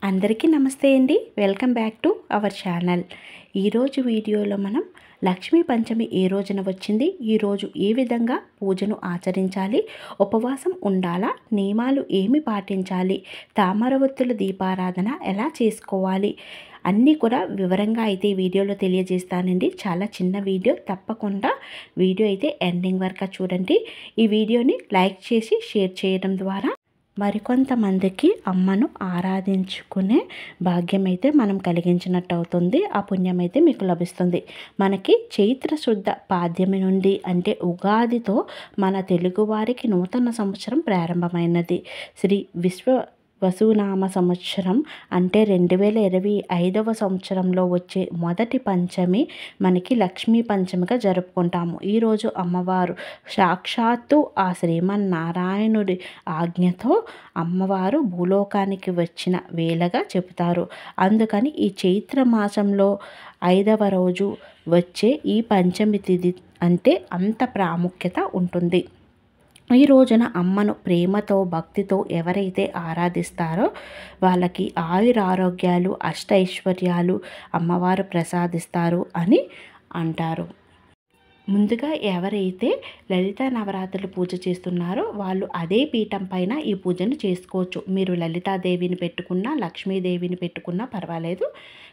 అందరికీ నమస్తే అండి. Welcome back to our channel. ఈరోజు వీడియోలో మనం లక్ష్మీ పంచమి ఏ రోజున వచ్చింది, ఈరోజు ఏ విధంగా పూజను ఆచరించాలి, ఉపవాసం ఉండాలా, నియమాలు ఏమి పాటించాలి, తామరవత్తుల దీపారాధన ఎలా చేసుకోవాలి అన్నీ కూడా వివరంగా అయితే ఈ వీడియోలో తెలియజేస్తానండి. చాలా చిన్న వీడియో, తప్పకుండా వీడియో అయితే ఎండింగ్ వరకు చూడండి. ఈ వీడియోని లైక్ చేసి షేర్ చేయడం ద్వారా మరికొంతమందికి అమ్మను ఆరాధించుకునే భాగ్యం అయితే మనం కలిగించినట్టు అవుతుంది. ఆ పుణ్యం అయితే మీకు లభిస్తుంది. మనకి చైత్ర శుద్ధ పాడ్యమి నుండి అంటే ఉగాదితో మన తెలుగువారికి నూతన సంవత్సరం ప్రారంభమైనది. శ్రీ వసునామ సంవత్సరం అంటే 2025వ సంవత్సరంలో వచ్చే మొదటి పంచమి మనకి లక్ష్మీ పంచమిగా జరుపుకుంటాము. ఈరోజు అమ్మవారు సాక్షాత్తు ఆ శ్రీమన్నారాయణుడి ఆజ్ఞతో అమ్మవారు భూలోకానికి వచ్చిన వేళగా చెబుతారు. అందుకని ఈ చైత్ర మాసంలో 5వ రోజు వచ్చే ఈ పంచమి తిథి అంటే అంత ప్రాముఖ్యత ఉంటుంది. ఈ రోజున అమ్మను ప్రేమతో భక్తితో ఎవరైతే ఆరాధిస్తారో వాళ్ళకి ఆయురారోగ్యాలు అష్టైశ్వర్యాలు అమ్మవారు ప్రసాదిస్తారు అని అంటారు. ముందుగా ఎవరైతే లలితా నవరాత్రులు పూజ చేస్తున్నారో వాళ్ళు అదే పీఠం పైన ఈ పూజను చేసుకోవచ్చు. మీరు లలితాదేవిని పెట్టుకున్నా లక్ష్మీదేవిని పెట్టుకున్నా పర్వాలేదు,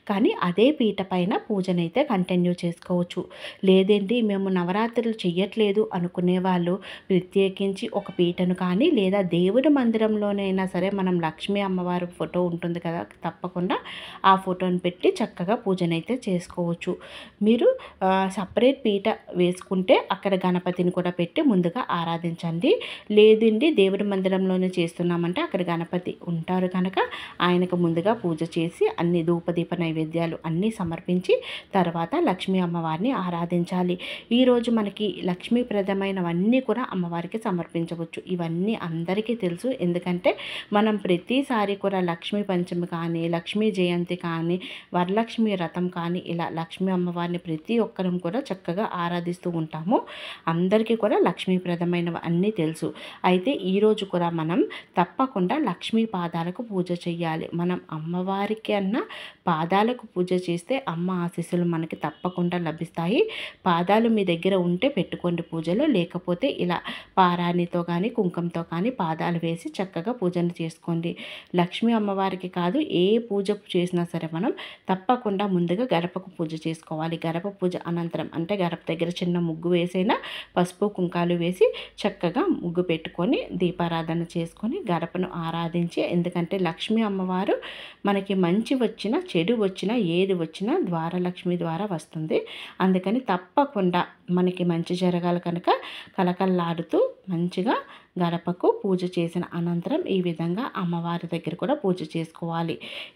కానీ అదే పీట పైన పూజనైతే కంటిన్యూ చేసుకోవచ్చు. లేదండి మేము నవరాత్రులు చెయ్యట్లేదు అనుకునే వాళ్ళు ప్రత్యేకించి ఒక పీటను కానీ లేదా దేవుడి మందిరంలోనైనా సరే మనం లక్ష్మీ అమ్మవారి ఫోటో ఉంటుంది కదా, తప్పకుండా ఆ ఫోటోని పెట్టి చక్కగా పూజనైతే చేసుకోవచ్చు. మీరు సపరేట్ పీట వేసుకుంటే అక్కడ గణపతిని కూడా పెట్టి ముందుగా ఆరాధించండి. లేదండి దేవుడి మందిరంలోనే చేస్తున్నామంటే అక్కడ గణపతి ఉంటారు కనుక ఆయనకు ముందుగా పూజ చేసి అన్ని ధూపదీప నైవేద్యాలు అన్నీ సమర్పించి తర్వాత లక్ష్మీ అమ్మవారిని ఆరాధించాలి. ఈరోజు మనకి లక్ష్మీప్రదమైనవన్నీ కూడా అమ్మవారికి సమర్పించవచ్చు. ఇవన్నీ అందరికీ తెలుసు, ఎందుకంటే మనం ప్రతిసారి కూడా లక్ష్మీ పంచమి కానీ లక్ష్మీ జయంతి కానీ వరలక్ష్మి వ్రతం కానీ ఇలా లక్ష్మీ అమ్మవారిని ప్రతి ఒక్కరం కూడా చక్కగా ఆరాధిస్తూ ఉంటాము. అందరికీ కూడా లక్ష్మీప్రదమైనవి అన్నీ తెలుసు. అయితే ఈరోజు కూడా మనం తప్పకుండా లక్ష్మీ పాదాలకు పూజ చేయాలి. మనం అమ్మవారికి అన్న పాదాలకు పూజ చేస్తే అమ్మ ఆశీస్సులు మనకి తప్పకుండా లభిస్తాయి. పాదాలు మీ దగ్గర ఉంటే పెట్టుకోండి పూజలో, లేకపోతే ఇలా పారాణితో కానీ కుంకుమతో కానీ పాదాలు వేసి చక్కగా పూజను చేసుకోండి. లక్ష్మీ అమ్మవారికి కాదు, ఏ పూజ చేసినా సరే మనం తప్పకుండా ముందుగా గడపకు పూజ చేసుకోవాలి. గడప పూజ అనంతరం అంటే గడప దగ్గర చిన్న ముగ్గు వేసైనా పసుపు కుంకాలు వేసి చక్కగా ముగ్గు పెట్టుకొని దీపారాధన చేసుకొని గడపను ఆరాధించి, ఎందుకంటే లక్ష్మీ అమ్మవారు మనకి మంచి వచ్చినా చెడు వచ్చినా ఏది వచ్చినా ద్వారలక్ష్మి ద్వారా వస్తుంది. అందుకని తప్పకుండా మనకి మంచి జరగాలి కనుక కలకల్లాడుతూ మంచిగా గడపకు పూజ చేసిన అనంతరం ఈ విధంగా అమ్మవారి దగ్గర కూడా పూజ చేసుకోవాలి.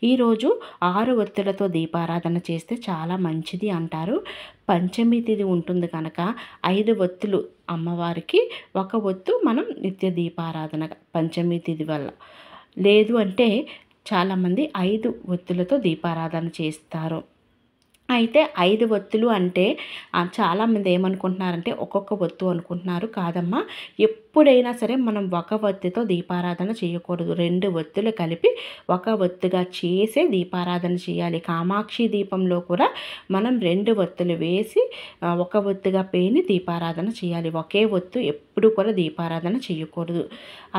ఈరోజు 6 ఒత్తులతో దీపారాధన చేస్తే చాలా మంచిది అంటారు. పంచమి తిథి ఉంటుంది కనుక 5 ఒత్తులు అమ్మవారికి, 1 ఒత్తు మనం నిత్య దీపారాధన పంచమి తిథి వల్ల. లేదు అంటే చాలామంది 5 ఒత్తులతో దీపారాధన చేస్తారు. అయితే 5 ఒత్తులు అంటే చాలామంది ఏమనుకుంటున్నారంటే ఒక్కొక్క ఒత్తు అనుకుంటున్నారు. కాదమ్మా, ఎప్పుడైనా సరే మనం 1 ఒత్తితో దీపారాధన చేయకూడదు. 2 ఒత్తులు కలిపి 1 ఒత్తుగా చేసే దీపారాధన చేయాలి. కామాక్షి దీపంలో కూడా మనం 2 ఒత్తులు వేసి 1 ఒత్తుగా పేని దీపారాధన చేయాలి. ఒకే ఒత్తు ఎప్పుడు కూడా దీపారాధన చేయకూడదు.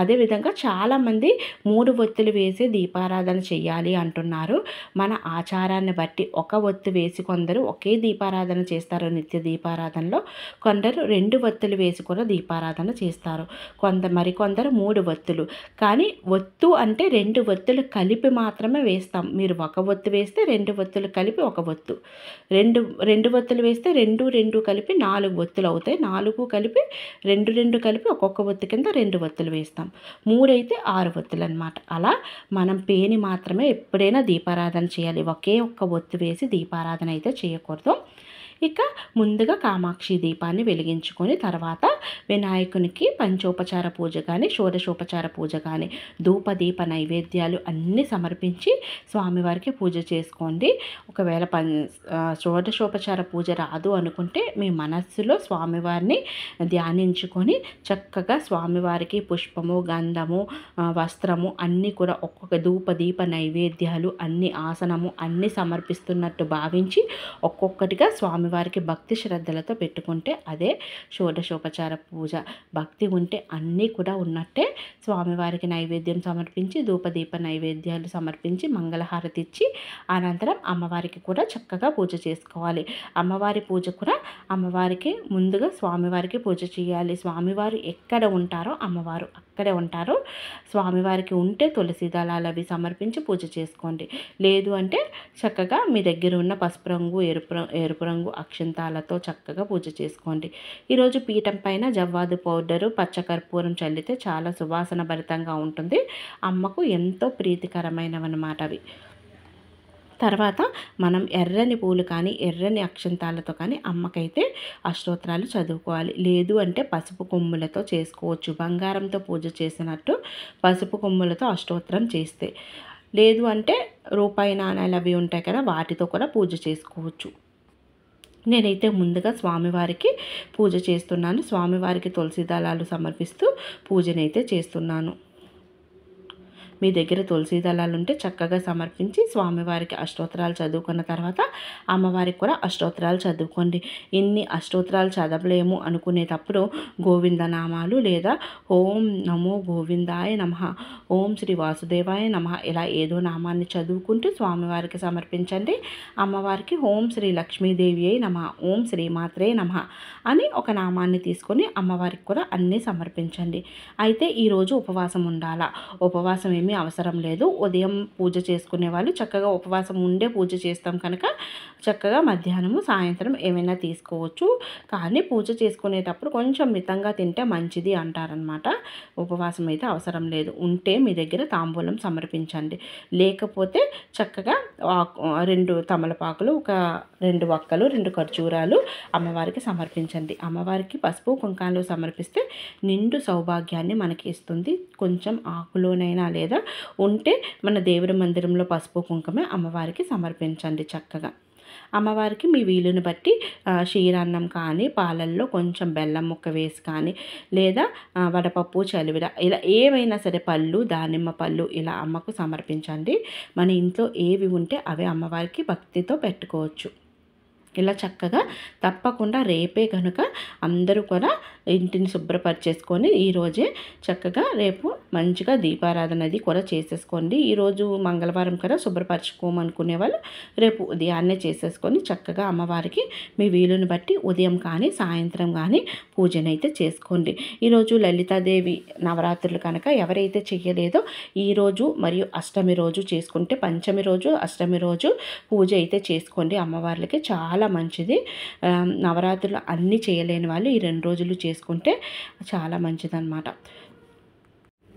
అదేవిధంగా చాలామంది 3 ఒత్తులు వేసి దీపారాధన చేయాలి అంటున్నారు. మన ఆచారాన్ని బట్టి 1 ఒత్తు వేసి కొందరు ఒకే దీపారాధన చేస్తారు నిత్య దీపారాధనలో, కొందరు 2 ఒత్తులు వేసి కూడా దీపారాధన చేస్తారు. మరికొందరు 3 ఒత్తులు. కానీ ఒత్తు అంటే 2 ఒత్తులు కలిపి మాత్రమే వేస్తాం. మీరు 1 ఒత్తు వేస్తే 2 ఒత్తులు కలిపి 1 ఒత్తు, 2 ఒత్తులు వేస్తే 2 కలిపి 4 ఒత్తులు అవుతాయి. 4 కలిపి 2 కలిపి ఒక్కొక్క ఒత్తు కింద 2 ఒత్తులు వేస్తాం. 3 అయితే 6 ఒత్తులు అనమాట. అలా మనం పేని మాత్రమే ఎప్పుడైనా దీపారాధన చేయాలి. ఒకే ఒక్క ఒత్తు వేసి దీపారాధన అయితే చేయకూడదు. ఇక ముందుగా కామాక్షి దీపాన్ని వెలిగించుకొని తర్వాత వినాయకునికి పంచోపచార పూజ కానీ షోడశోపచార పూజ కానీ ధూపదీప నైవేద్యాలు అన్నీ సమర్పించి స్వామివారికి పూజ చేసుకోండి. ఒకవేళ షోడశోపచార పూజ రాదు అనుకుంటే మీ మనస్సులో స్వామివారిని ధ్యానించుకొని చక్కగా స్వామివారికి పుష్పము, గంధము, వస్త్రము అన్నీ కూడా ఒక్కొక్క ధూపదీప నైవేద్యాలు అన్ని ఆసనము అన్నీ సమర్పిస్తున్నట్టు భావించి ఒక్కొక్కటిగా స్వామివారికి భక్తి శ్రద్ధలతో పెట్టుకుంటే అదే షోడశోపచార పూజ. భక్తి ఉంటే అన్నీ కూడా ఉన్నట్టే. స్వామివారికి నైవేద్యం సమర్పించి ధూపదీప నైవేద్యాలు సమర్పించి మంగళహారతి ఇచ్చి అనంతరం అమ్మవారికి కూడా చక్కగా పూజ చేసుకోవాలి. అమ్మవారి పూజ కూడా అమ్మవారికి ముందుగా స్వామివారికి పూజ చేయాలి. స్వామివారు ఎక్కడ ఉంటారో అమ్మవారు అక్కడే ఉంటారు. స్వామివారికి ఉంటే తులసి దళాలు అవి సమర్పించి పూజ చేసుకోండి. లేదు అంటే చక్కగా మీ దగ్గర ఉన్న పసుపు రంగు, ఎరుపు రంగు అక్షంతాలతో చక్కగా పూజ చేసుకోండి. ఈరోజు పీఠం పైన జవ్వాదు పౌడరు, పచ్చకర్పూరం చల్లితే చాలా సువాసన భరితంగా ఉంటుంది. అమ్మకు ఎంతో ప్రీతికరమైనవన్నమాట అవి. తర్వాత మనం ఎర్రని పూలు కానీ ఎర్రని అక్షంతాలతో కానీ అమ్మకైతే అష్టోత్తరాలు చదువుకోవాలి. లేదు అంటే పసుపు కొమ్ములతో చేసుకోవచ్చు. బంగారంతో పూజ చేసినట్టు పసుపు కొమ్ములతో అష్టోత్తరం చేస్తే, లేదు అంటే రూపాయి నాణాలు అవి ఉంటాయి కదా, వాటితో కూడా పూజ చేసుకోవచ్చు. నేనైతే ముందుగా స్వామివారికి పూజ చేస్తున్నాను. స్వామివారికి తులసి దళాలు సమర్పిస్తూ పూజనైతే చేస్తున్నాను. మీ దగ్గర తులసి దళాలు ఉంటే చక్కగా సమర్పించి స్వామివారికి అష్టోత్తరాలు చదువుకున్న తర్వాత అమ్మవారికి కూడా అష్టోత్తరాలు చదువుకోండి. ఇన్ని అష్టోత్తరాలు చదవలేము అనుకునేటప్పుడు గోవిందనామాలు లేదా ఓం నమో గోవిందాయ నమః, ఓం శ్రీ వాసుదేవాయ నమః ఇలా ఏదో నామాన్ని చదువుకుంటూ స్వామివారికి సమర్పించండి. అమ్మవారికి ఓం శ్రీ లక్ష్మీదేవి అయి నమః, ఓం శ్రీ మాత్రే నమః అని ఒక నామాన్ని తీసుకొని అమ్మవారికి కూడా అన్నీ సమర్పించండి. అయితే ఈరోజు ఉపవాసం ఉండాలా? ఉపవాసం ఏమీ అవసరం లేదు. ఉదయం పూజ చేసుకునే వాళ్ళు చక్కగా ఉపవాసం ఉండే పూజ చేస్తాం కనుక చక్కగా మధ్యాహ్నము సాయంత్రం ఏమైనా తీసుకోవచ్చు. కానీ పూజ చేసుకునేటప్పుడు కొంచెం మితంగా తింటే మంచిది అంటారనమాట. ఉపవాసం అయితే అవసరం లేదు. ఉంటే మీ దగ్గర తాంబూలం సమర్పించండి. లేకపోతే చక్కగా 2 తమలపాకులు, ఒక 2 వక్కలు, 2 ఖర్జూరాలు అమ్మవారికి సమర్పించండి. అమ్మవారికి పసుపు కుంకాలు సమర్పిస్తే నిండు సౌభాగ్యాన్ని మనకి ఇస్తుంది. కొంచెం ఆకులోనైనా లేదా ఉంటే మన దేవుడి మందిరంలో పసుపు కుంకుమ అమ్మవారికి సమర్పించండి. చక్కగా అమ్మవారికి మీ వీలుని బట్టి క్షీరాన్నం కానీ పాలల్లో కొంచెం బెల్లం ముక్క వేసి కానీ లేదా వడపప్పు, చలివిడ ఇలా ఏవైనా సరే పళ్ళు, దానిమ్మ పళ్ళు ఇలా అమ్మకు సమర్పించండి. మన ఇంట్లో ఏవి ఉంటే అవి అమ్మవారికి భక్తితో పెట్టుకోవచ్చు. ఇలా చక్కగా తప్పకుండా రేపే కనుక అందరూ కూడా ఇంటిని శుభ్రపరిచేసుకొని ఈరోజే చక్కగా రేపు మంచిగా దీపారాధన అది కూడా చేసేసుకోండి. ఈరోజు మంగళవారం కదా శుభ్రపరచుకోమనుకునే వాళ్ళు రేపు ఉదయాన్నే చేసేసుకొని చక్కగా అమ్మవారికి మీ వీలుని బట్టి ఉదయం కానీ సాయంత్రం కానీ పూజనైతే చేసుకోండి. ఈరోజు లలితాదేవి నవరాత్రులు కనుక ఎవరైతే చెయ్యలేదో ఈరోజు మరియు అష్టమి రోజు చేసుకుంటే, పంచమి రోజు అష్టమి రోజు పూజ అయితే చేసుకోండి. అమ్మవార్లకి చాలా మంచిది. నవరాత్రులు అన్నీ చేయలేని వాళ్ళు ఈ 2 రోజులు చేసుకుంటే చాలా మంచిదన్నమాట.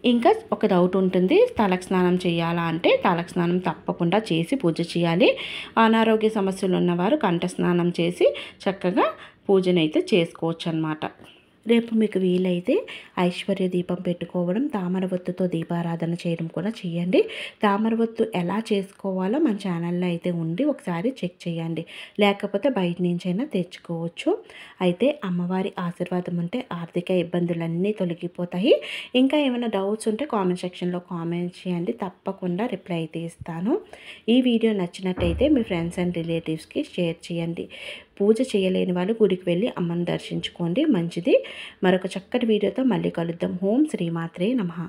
ఇంకా ఒక డౌట్ ఉంటుంది, తలకు స్నానం చేయాలా అంటే తలకు స్నానం తప్పకుండా చేసి పూజ చేయాలి. అనారోగ్య సమస్యలు ఉన్నవారు కంఠ స్నానం చేసి చక్కగా పూజనైతే చేసుకోవచ్చు అన్నమాట. రేపు మీకు వీలైతే ఐశ్వర్య దీపం పెట్టుకోవడం, తామరవత్తుతో దీపారాధన చేయడం కూడా చేయండి. తామరవత్తు ఎలా చేసుకోవాలో మన ఛానల్లో అయితే ఉండి ఒకసారి చెక్ చేయండి. లేకపోతే బయట నుంచైనా తెచ్చుకోవచ్చు. అయితే అమ్మవారి ఆశీర్వాదం ఉంటే ఆర్థిక ఇబ్బందులన్నీ తొలగిపోతాయి. ఇంకా ఏమైనా డౌట్స్ ఉంటే కామెంట్ సెక్షన్లో కామెంట్ చేయండి. తప్పకుండా రిప్లై అయితే ఇస్తాను. ఈ వీడియో నచ్చినట్టయితే మీ ఫ్రెండ్స్ అండ్ రిలేటివ్స్కి షేర్ చేయండి. పూజ చేయలేని వాళ్ళు గుడికి వెళ్ళి అమ్మని దర్శించుకోండి, మంచిది. మరొక చక్కటి వీడియోతో మళ్ళీ కలుద్దాం. ఓం శ్రీమాత్రే నమః.